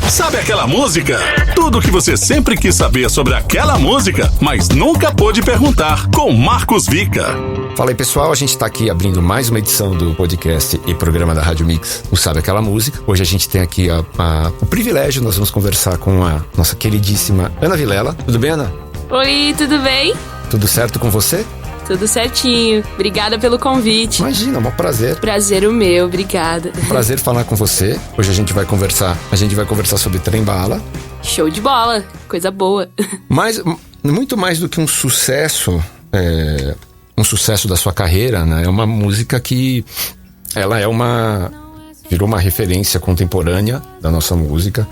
Sabe aquela música? Tudo o que você sempre quis saber sobre aquela música, mas nunca pôde perguntar, com Marcos Vica. Fala aí, pessoal, a gente tá aqui abrindo mais uma edição do podcast e programa da Rádio Mix, o Sabe Aquela Música. Hoje a gente tem aqui o privilégio, nós vamos conversar com a nossa queridíssima Ana Vilela. Tudo bem, Ana? Oi, tudo bem? Tudo certo com você? Tudo certinho. Obrigada pelo convite. Imagina, é um prazer. Prazer o meu, obrigada. Prazer falar com você. Hoje a gente vai conversar sobre Trem Bala. Show de bola, coisa boa. Mas, muito mais do que um sucesso da sua carreira, né? É uma música que ela virou uma referência contemporânea da nossa música,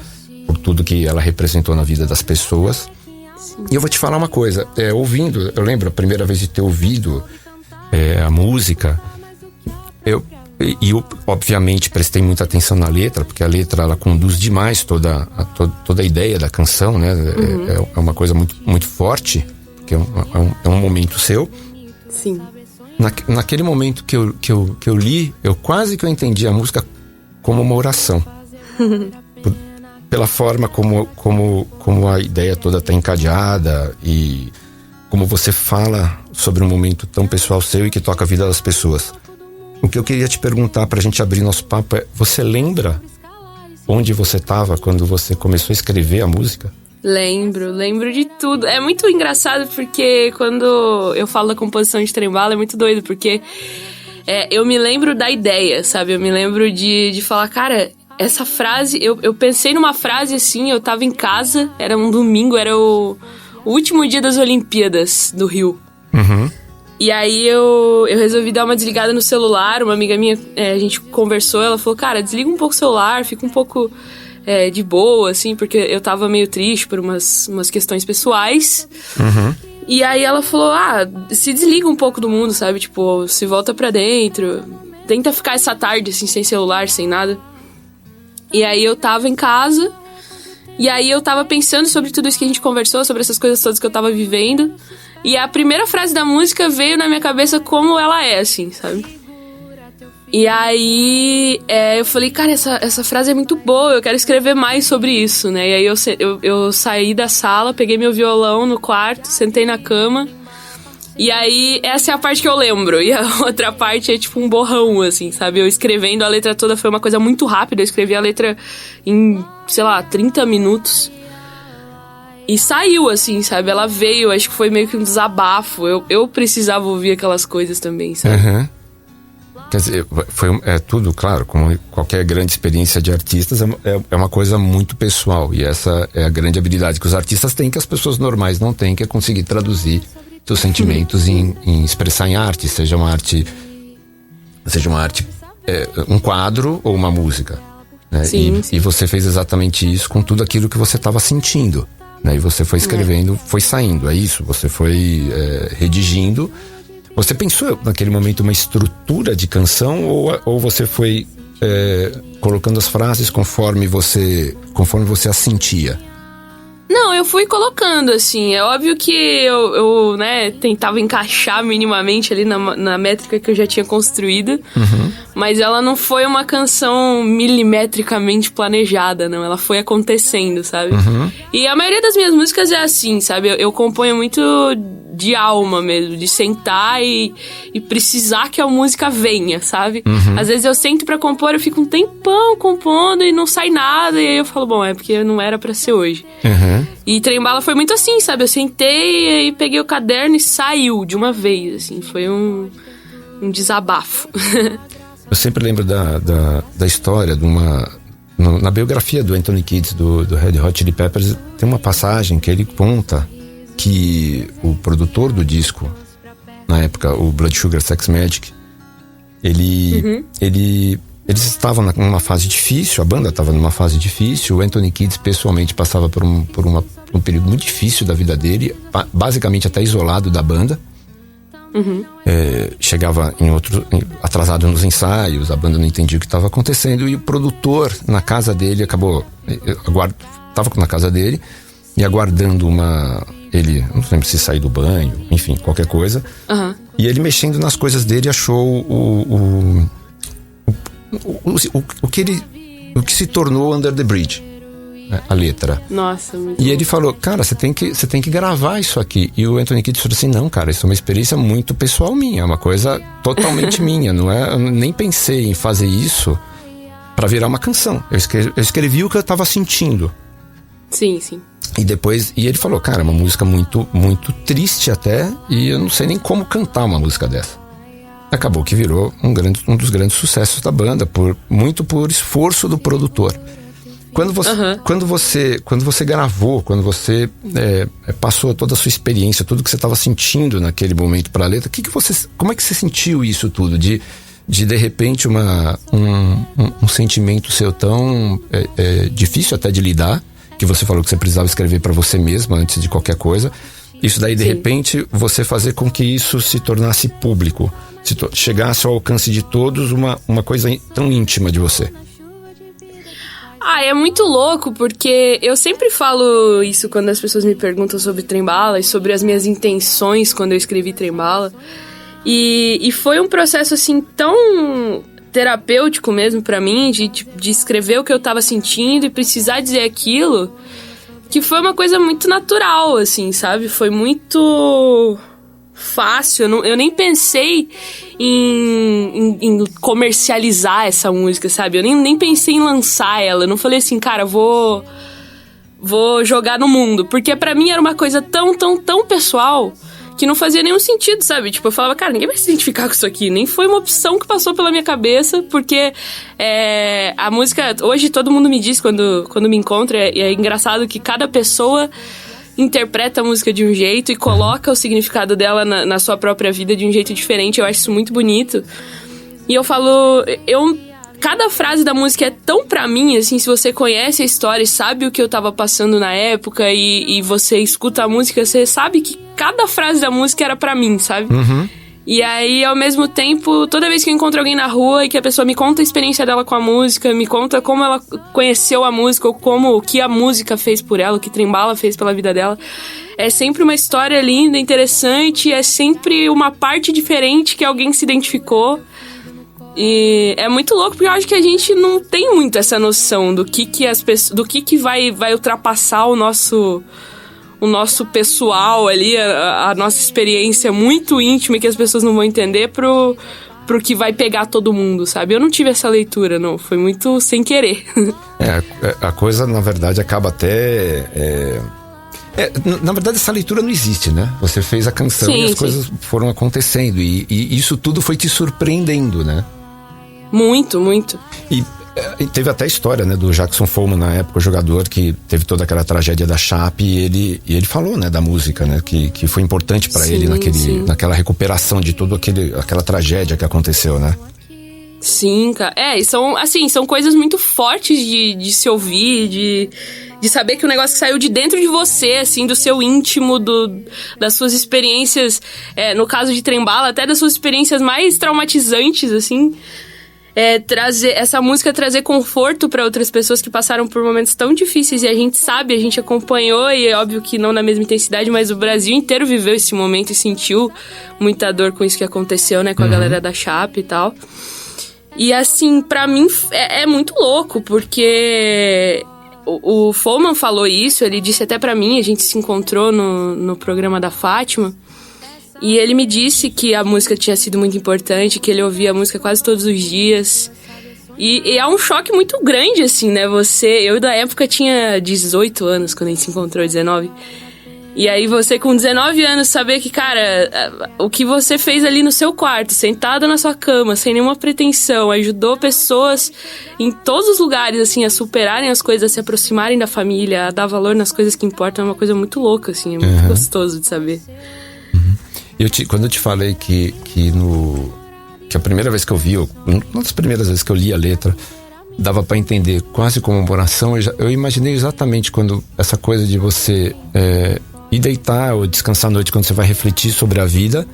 por tudo que ela representou na vida das pessoas. Sim. E eu vou te falar uma coisa, eu lembro a primeira vez de ter ouvido a música, eu obviamente prestei muita atenção na letra, porque a letra ela conduz demais toda a ideia da canção, né? Uhum. É uma coisa muito, muito forte, porque é um momento seu. Sim. Naquele momento que eu li, eu quase que eu entendi a música como uma oração. Pela forma como a ideia toda está encadeada e como você fala sobre um momento tão pessoal seu e que toca a vida das pessoas. O que eu queria te perguntar pra gente abrir nosso papo é: você lembra onde você estava quando você começou a escrever a música? Lembro de tudo. É muito engraçado porque quando eu falo da composição de Trem Bala é muito doido, porque eu me lembro da ideia, sabe? Eu me lembro de falar, cara, essa frase, eu pensei numa frase assim, eu tava em casa, era um domingo, era o último dia das Olimpíadas do Rio. Uhum. E aí eu resolvi dar uma desligada no celular, uma amiga minha, a gente conversou, ela falou, cara, desliga um pouco o celular, fica um pouco de boa, assim, porque eu tava meio triste por umas questões pessoais. Uhum. E aí ela falou, se desliga um pouco do mundo, sabe, tipo, se volta pra dentro, tenta ficar essa tarde, assim, sem celular, sem nada. E aí eu tava em casa, e aí eu tava pensando sobre tudo isso que a gente conversou, sobre essas coisas todas que eu tava vivendo. E a primeira frase da música veio na minha cabeça como ela é, assim, sabe? E aí eu falei, cara, essa frase é muito boa, eu quero escrever mais sobre isso, né? E aí eu saí da sala, peguei meu violão no quarto, sentei na cama. E aí, essa é a parte que eu lembro. E a outra parte é tipo um borrão, assim, sabe? Eu escrevendo a letra toda foi uma coisa muito rápida. Eu escrevi a letra em, 30 minutos. E saiu, assim, sabe? Ela veio, acho que foi meio que um desabafo. Eu precisava ouvir aquelas coisas também, sabe? Uhum. Quer dizer, tudo, claro, como qualquer grande experiência de artistas, é uma coisa muito pessoal. E essa é a grande habilidade que os artistas têm, que as pessoas normais não têm, que é conseguir traduzir seus sentimentos em expressar em arte, seja uma arte, um quadro ou uma música, né? Sim. E você fez exatamente isso com tudo aquilo que você estava sentindo, né? E você foi escrevendo, foi saindo, é isso? Você foi redigindo. Você pensou naquele momento uma estrutura de canção ou você foi colocando as frases conforme você as sentia? Não, eu fui colocando, assim, é óbvio que eu tentava encaixar minimamente ali na métrica que eu já tinha construído, uhum. Mas ela não foi uma canção milimetricamente planejada, não, ela foi acontecendo, sabe? Uhum. E a maioria das minhas músicas é assim, sabe? Eu componho muito de alma mesmo, de sentar e precisar que a música venha, sabe? Uhum. Às vezes eu sento pra compor, eu fico um tempão compondo e não sai nada, e aí eu falo, bom, é porque não era pra ser hoje. Uhum. E Trem Bala foi muito assim, sabe? Eu sentei e peguei o caderno e saiu de uma vez, assim. Foi um desabafo. Eu sempre lembro da história de na biografia do Anthony Kiedis, do Red Hot Chili Peppers, tem uma passagem que ele conta que o produtor do disco, na época, o Blood Sugar Sex Magik, eles estavam numa fase difícil, a banda estava numa fase difícil, o Anthony Kiedis pessoalmente passava por um período muito difícil da vida dele, basicamente até isolado da banda. Uhum. Chegava atrasado nos ensaios, a banda não entendia o que estava acontecendo, e o produtor na casa dele estava na casa dele e aguardando ele, não lembro se sair do banho, enfim, qualquer coisa. Uhum. E ele mexendo nas coisas dele achou o que se tornou Under the Bridge. né, a letra. Nossa, muito E bom. ele falou, cara, você tem que gravar isso aqui. E o Anthony Kiedis falou assim, não, cara, isso é uma experiência muito pessoal minha, é uma coisa totalmente minha, não é? Eu nem pensei em fazer isso pra virar uma canção. Eu escrevi o que eu tava sentindo. Sim, sim. E ele falou, cara, é uma música muito, muito triste até, e eu não sei nem como cantar uma música dessa. Acabou que virou um dos grandes sucessos da banda, muito por esforço do produtor. Quando você gravou, quando você passou toda a sua experiência, tudo que você estava sentindo naquele momento para a letra, como é que você sentiu isso tudo? De repente um sentimento seu tão difícil até de lidar, que você falou que você precisava escrever para você mesma antes de qualquer coisa. Isso daí, de repente, você fazer com que isso se tornasse público, chegasse ao alcance de todos, uma coisa tão íntima de você. É muito louco, porque eu sempre falo isso quando as pessoas me perguntam sobre Trembala e sobre as minhas intenções quando eu escrevi Trembala. E foi um processo, assim, tão terapêutico mesmo pra mim, de escrever o que eu tava sentindo e precisar dizer aquilo, que foi uma coisa muito natural, assim, sabe? Foi muito fácil, eu nem pensei em comercializar essa música, sabe? Eu nem pensei em lançar ela, eu não falei assim, cara, vou jogar no mundo, porque pra mim era uma coisa tão, tão, tão pessoal que não fazia nenhum sentido, sabe? Tipo, eu falava, cara, ninguém vai se identificar com isso aqui. Nem foi uma opção que passou pela minha cabeça, porque a música... Hoje todo mundo me diz quando me encontra, e é engraçado que cada pessoa interpreta a música de um jeito e coloca o significado dela na sua própria vida de um jeito diferente. Eu acho isso muito bonito. E eu falo... Cada frase da música é tão pra mim, assim, se você conhece a história e sabe o que eu tava passando na época e você escuta a música, você sabe que cada frase da música era pra mim, sabe? Uhum. E aí, ao mesmo tempo, toda vez que eu encontro alguém na rua e que a pessoa me conta a experiência dela com a música, me conta como ela conheceu a música, ou o que a música fez por ela, o que Trembala fez pela vida dela, é sempre uma história linda, interessante, é sempre uma parte diferente que alguém se identificou. E é muito louco, porque eu acho que a gente não tem muito essa noção do que as pessoas, do que vai ultrapassar o nosso pessoal ali, a nossa experiência muito íntima que as pessoas não vão entender pro que vai pegar todo mundo, sabe? Eu não tive essa leitura, não. Foi muito sem querer. A coisa, na verdade, acaba até... na verdade, essa leitura não existe, né? Você fez a canção e as coisas foram acontecendo. E isso tudo foi te surpreendendo, né? Muito, muito. E teve até a história, né, do Jackson Follman, na época, o jogador que teve toda aquela tragédia da Chape, e ele falou, né, da música, né, que foi importante pra ele naquela recuperação de toda aquela tragédia que aconteceu, né? Sim, cara. São coisas muito fortes de se ouvir, de saber que o negócio saiu de dentro de você, assim, do seu íntimo, das suas experiências, no caso de Trembala, até das suas experiências mais traumatizantes, assim. Essa música trazer conforto para outras pessoas que passaram por momentos tão difíceis, e a gente sabe, a gente acompanhou, e é óbvio que não na mesma intensidade, mas o Brasil inteiro viveu esse momento e sentiu muita dor com isso que aconteceu, né, com a galera da Chape e tal. E assim, pra mim é muito louco, porque o Follman falou isso, ele disse até pra mim, a gente se encontrou no programa da Fátima, e ele me disse que a música tinha sido muito importante, que ele ouvia a música quase todos os dias. E é um choque muito grande, assim, né? Eu da época tinha 18 anos quando a gente se encontrou, 19. E aí você com 19 anos saber que, cara, o que você fez ali no seu quarto, sentado na sua cama, sem nenhuma pretensão, ajudou pessoas em todos os lugares, assim, a superarem as coisas, a se aproximarem da família, a dar valor nas coisas que importam, é uma coisa muito louca, assim, é muito gostoso de saber. Quando eu te falei que a primeira vez que eu vi, uma das primeiras vezes que eu li a letra, dava pra entender quase como uma oração, eu imaginei exatamente quando essa coisa de você ir deitar ou descansar à noite, quando você vai refletir sobre a vida,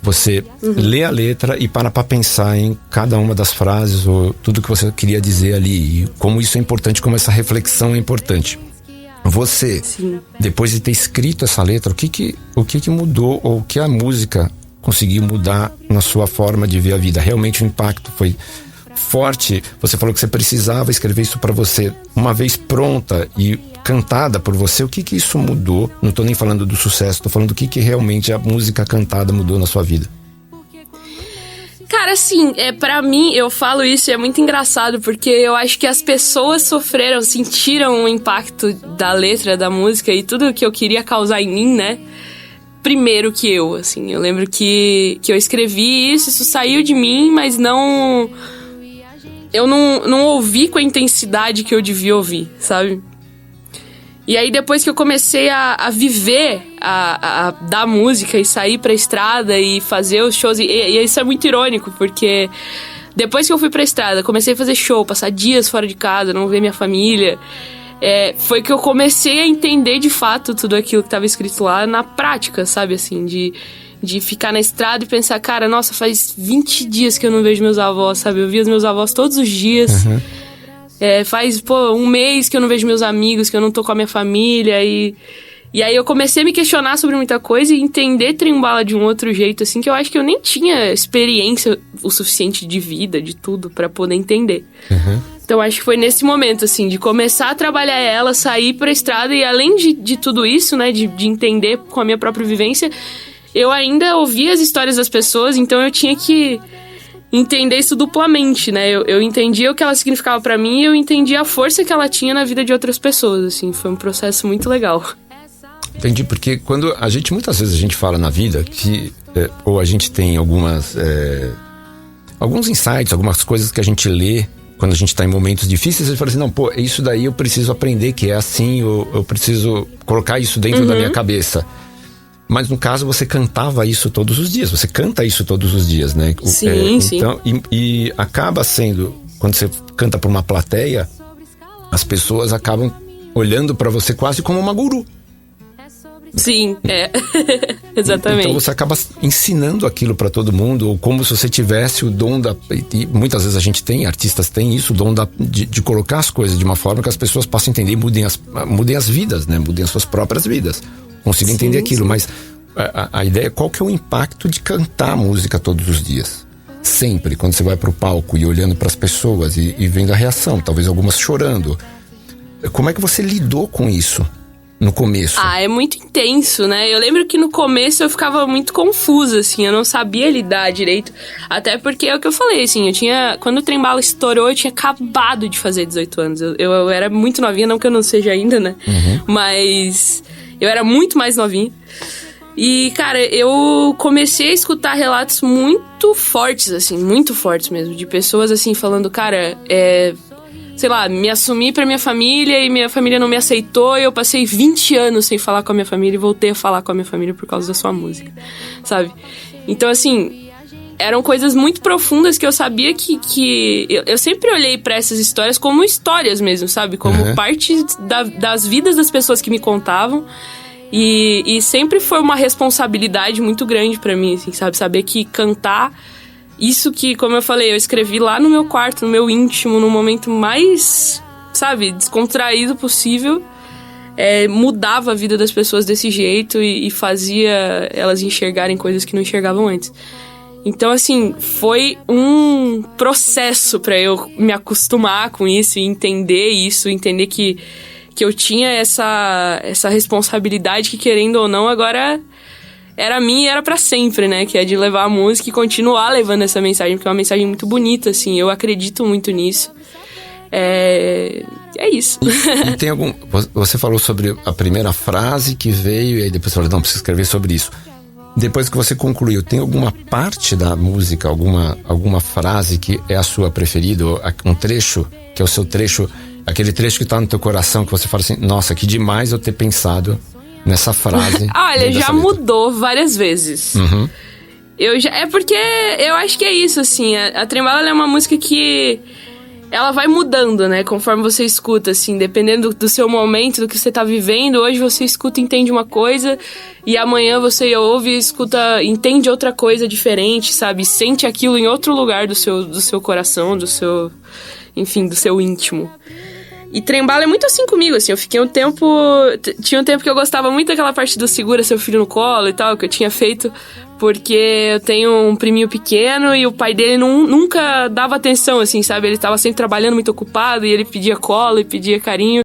você lê a letra e para pra pensar em cada uma das frases ou tudo que você queria dizer ali, e como isso é importante, como essa reflexão é importante. Você, depois de ter escrito essa letra, o que mudou, ou o que a música conseguiu mudar na sua forma de ver a vida? Realmente o impacto forte. Você falou que você precisava escrever isso pra você. Uma vez pronta e cantada por você, o que isso mudou? Não tô nem falando do sucesso, tô falando do que realmente a música cantada mudou na sua vida. Cara, assim, pra mim, eu falo isso e é muito engraçado, porque eu acho que as pessoas sofreram, sentiram o impacto da letra, da música e tudo que eu queria causar em mim, né? Primeiro que eu, assim. Eu lembro que eu escrevi isso saiu de mim, mas não... Eu não ouvi com a intensidade que eu devia ouvir, sabe? E aí, depois que eu comecei a viver a dar música e sair pra estrada e fazer os shows... E isso é muito irônico, porque depois que eu fui pra estrada, comecei a fazer show, passar dias fora de casa, não ver minha família... foi que eu comecei a entender de fato tudo aquilo que estava escrito lá na prática, sabe? Assim, de ficar na estrada e pensar, cara, nossa, faz 20 dias que eu não vejo meus avós, sabe? Eu via os meus avós todos os dias... Uhum. Faz, um mês que eu não vejo meus amigos, que eu não tô com a minha família. E aí eu comecei a me questionar sobre muita coisa e entender Trem-Bala de um outro jeito, assim, que eu acho que eu nem tinha experiência o suficiente de vida, de tudo, pra poder entender. Uhum. Então acho que foi nesse momento, assim, de começar a trabalhar ela, sair pra estrada e além de tudo isso, né, de entender com a minha própria vivência, eu ainda ouvia as histórias das pessoas, então eu tinha que... entender isso duplamente, né? Eu entendia o que ela significava pra mim e eu entendia a força que ela tinha na vida de outras pessoas, assim. Foi um processo muito legal. Entendi, porque quando muitas vezes a gente fala na vida que... ou a gente tem alguns insights, algumas coisas que a gente lê quando a gente tá em momentos difíceis, a gente fala assim, não, pô, isso daí eu preciso aprender que é assim, eu preciso colocar isso dentro da minha cabeça. Mas no caso você cantava isso todos os dias, você canta isso todos os dias, né? Sim, sim. Então, e acaba sendo, quando você canta para uma plateia, as pessoas acabam olhando para você quase como uma guru. Sim, exatamente. Então você acaba ensinando aquilo para todo mundo, ou como se você tivesse o dom e muitas vezes a gente tem, artistas têm isso, o dom de colocar as coisas de uma forma que as pessoas possam entender e mudem as vidas, né? Mudem as suas próprias vidas. Consigo entender aquilo, mas a ideia é qual que é o impacto de cantar música todos os dias. Sempre, quando você vai pro palco e olhando pras pessoas e vendo a reação, talvez algumas chorando. Como é que você lidou com isso no começo? É muito intenso, né? Eu lembro que no começo eu ficava muito confusa, assim, eu não sabia lidar direito. Até porque é o que eu falei, assim, quando o Trem-Bala estourou, eu tinha acabado de fazer 18 anos. Eu era muito novinha, não que eu não seja ainda, né? Uhum. Mas... eu era muito mais novinha. E, cara, eu comecei a escutar relatos muito fortes, assim, muito fortes mesmo. De pessoas, assim, falando, cara, sei lá, me assumi pra minha família e minha família não me aceitou. E eu passei 20 anos sem falar com a minha família e voltei a falar com a minha família por causa da sua música, sabe? Então, assim... eram coisas muito profundas que eu sabia que eu sempre olhei pra essas histórias como histórias mesmo, sabe? Como parte das vidas das pessoas que me contavam. E sempre foi uma responsabilidade muito grande pra mim, assim, sabe? Saber que cantar... isso que, como eu falei, eu escrevi lá no meu quarto, no meu íntimo, no momento mais, sabe, descontraído possível. Mudava a vida das pessoas desse jeito e fazia elas enxergarem coisas que não enxergavam antes. Então, assim, foi um processo pra eu me acostumar com isso e entender isso, entender que eu tinha essa responsabilidade que, querendo ou não, agora era minha e era pra sempre, né? Que é de levar a música e continuar levando essa mensagem, porque é uma mensagem muito bonita, assim, eu acredito muito nisso. É isso. E tem algum... Você falou sobre a primeira frase que veio e aí depois falou, não, preciso escrever sobre isso. Depois que você concluiu, tem alguma parte da música, alguma frase que é a sua preferida, ou um trecho, que é o seu trecho, aquele trecho que tá no teu coração, que você fala assim, nossa, que demais eu ter pensado nessa frase. Olha, já mudou várias vezes. Uhum. É porque eu acho que é isso, assim, a Trem-Bala é uma música que... ela vai mudando, né, conforme você escuta, assim, dependendo do seu momento, do que você tá vivendo. Hoje você escuta e entende uma coisa, e amanhã você ouve e escuta, entende outra coisa diferente, sabe? Sente aquilo em outro lugar do seu coração, enfim, do seu íntimo. E Trem-Bala é muito assim comigo, assim, eu fiquei um tempo... tinha um tempo que eu gostava muito daquela parte do segura seu filho no colo e tal, que eu tinha feito Porque eu tenho um priminho pequeno e o pai dele nunca dava atenção, assim, sabe? Ele tava sempre trabalhando, muito ocupado, e ele pedia cola e pedia carinho.